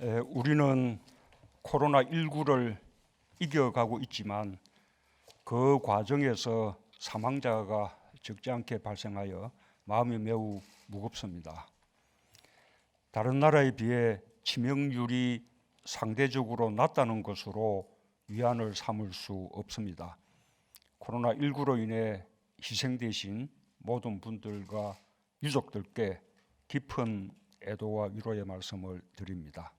우리는 코로나19를 이겨가고 있지만 그 과정에서 사망자가 적지 않게 발생하여 마음이 매우 무겁습니다. 다른 나라에 비해 치명률이 상대적으로 낮다는 것으로 위안을 삼을 수 없습니다. 코로나19로 인해 희생되신 모든 분들과 유족들께 깊은 애도와 위로의 말씀을 드립니다.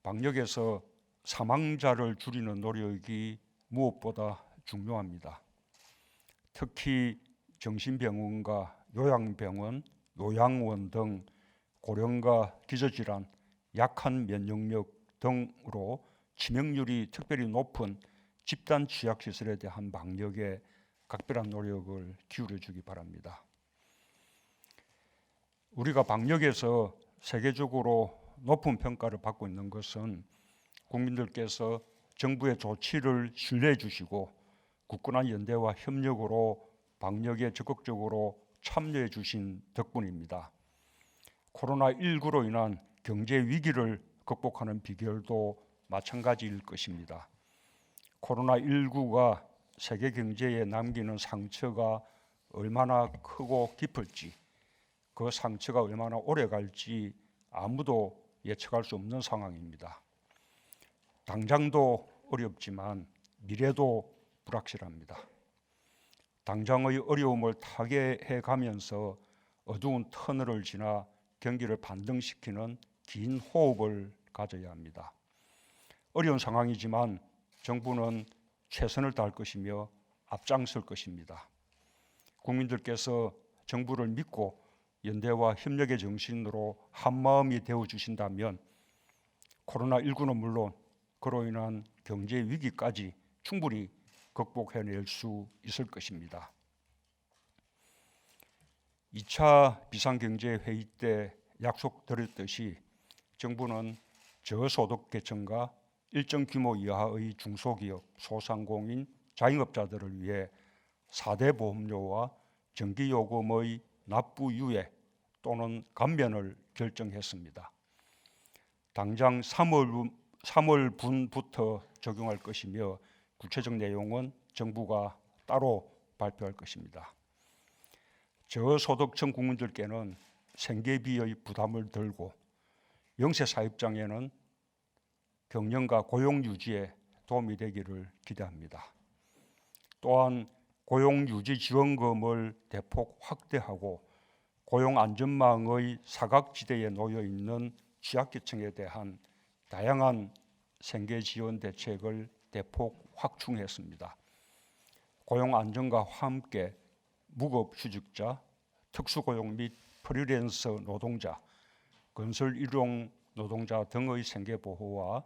방역에서 사망자를 줄이는 노력이 무엇보다 중요합니다. 특히 정신병원과 요양병원, 요양원 등 고령과 기저질환, 약한 면역력 등으로 치명률이 특별히 높은 집단 취약시설에 대한 방역에 각별한 노력을 기울여주기 바랍니다. 우리가 방역에서 세계적으로 높은 평가를 받고 있는 것은 국민들께서 정부의 조치를 신뢰해 주시고 굳건한 연대와 협력으로 방역에 적극적으로 참여해 주신 덕분입니다. 코로나19로 인한 경제 위기를 극복하는 비결도 마찬가지일 것입니다. 코로나19가 세계 경제에 남기는 상처가 얼마나 크고 깊을지, 그 상처가 얼마나 오래 갈지 아무도 예측할 수 없는 상황입니다. 당장도 어렵지만 미래도 불확실합니다. 당장의 어려움을 타개해 가면서 어두운 터널을 지나 경기를 반등시키는 긴 호흡을 가져야 합니다. 어려운 상황이지만 정부는 최선을 다할 것이며 앞장설 것입니다. 국민들께서 정부를 믿고 연대와 협력의 정신으로 한마음이 되어주신다면 코로나19는 물론 그로 인한 경제 위기까지 충분히 극복해낼 수 있을 것입니다. 2차 비상경제회의 때 약속드렸듯이 정부는 저소득 계층과 일정 규모 이하의 중소기업, 소상공인, 자영업자들을 위해 4대 보험료와 전기요금의 납부 유예 또는 감면을 결정했습니다. 당장 3월분부터 적용할 것이며 구체적 내용은 정부가 따로 발표할 것입니다. 저소득층 국민들께는 생계비의 부담을 덜고 영세 사업장에는 경영과 고용 유지에 도움이 되기를 기대합니다. 또한 고용유지 지원금을 대폭 확대하고 고용안전망의 사각지대에 놓여 있는 취약계층에 대한 다양한 생계지원 대책을 대폭 확충했습니다. 고용안정과 함께 무급휴직자, 특수고용 및 프리랜서 노동자, 건설일용 노동자 등의 생계보호와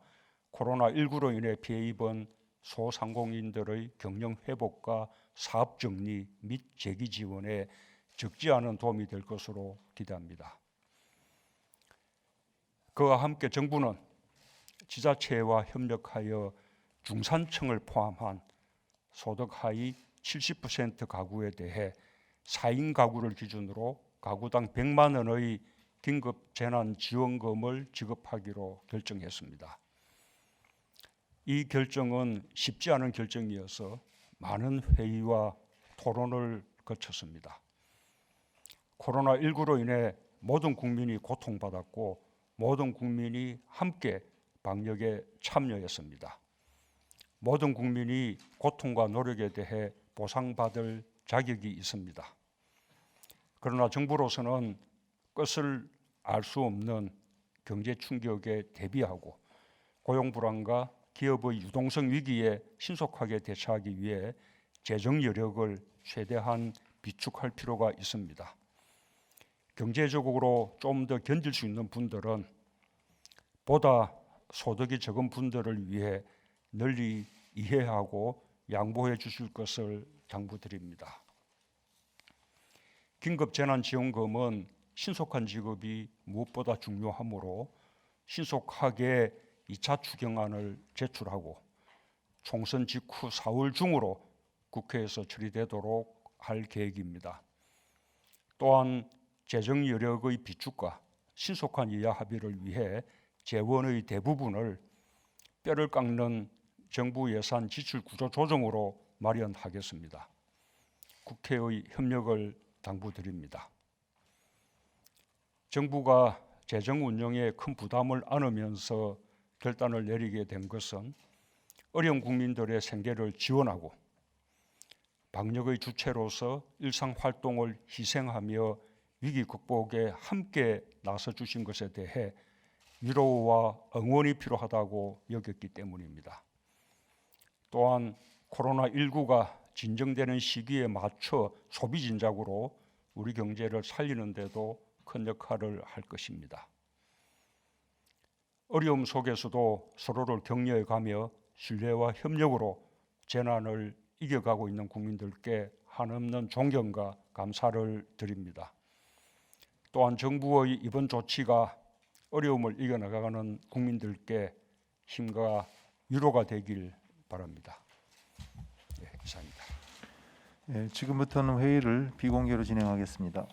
코로나19로 인해 피해 입은 소상공인들의 경영 회복과 사업 정리 및 재기 지원에 적지 않은 도움이 될 것으로 기대합니다. 그와 함께 정부는 지자체와 협력하여 중산층을 포함한 소득 하위 70% 가구에 대해 4인 가구를 기준으로 가구당 100만 원의 긴급 재난지원금을 지급하기로 결정했습니다. 이 결정은 쉽지 않은 결정이어서 많은 회의와 토론을 거쳤습니다. 코로나19로 인해 모든 국민이 고통받았고 모든 국민이 함께 방역에 참여했습니다. 모든 국민이 고통과 노력에 대해 보상받을 자격이 있습니다. 그러나 정부로서는 끝을 알 수 없는 경제 충격에 대비하고 고용 불안과 기업의 유동성 위기에 신속하게 대처하기 위해 재정 여력을 최대한 비축할 필요가 있습니다. 경제적으로 좀 더 견딜 수 있는 분들은 보다 소득이 적은 분들을 위해 널리 이해하고 양보해 주실 것을 당부드립니다. 긴급재난지원금은 신속한 지급이 무엇보다 중요하므로 신속하게 2차 추경안을 제출하고 총선 직후 4월 중으로 국회에서 처리되도록 할 계획입니다. 또한 재정 여력의 비축과 신속한 이하 합의를 위해 재원의 대부분을 뼈를 깎는 정부 예산 지출 구조 조정으로 마련하겠습니다. 국회의 협력을 당부드립니다. 정부가 재정 운영에 큰 부담을 안으면서 결단을 내리게 된 것은 어려운 국민들의 생계를 지원하고 방역의 주체로서 일상 활동을 희생하며 위기 극복에 함께 나서 주신 것에 대해 위로와 응원이 필요하다고 여겼기 때문입니다. 또한 코로나19가 진정되는 시기에 맞춰 소비 진작으로 우리 경제를 살리는 데도 큰 역할을 할 것입니다. 어려움 속에서도 서로를 격려해가며 신뢰와 협력으로 재난을 이겨가고 있는 국민들께 한없는 존경과 감사를 드립니다. 또한 정부의 이번 조치가 어려움을 이겨나가는 국민들께 힘과 위로가 되길 바랍니다. 네, 이상입니다. 지금부터는 회의를 비공개로 진행하겠습니다.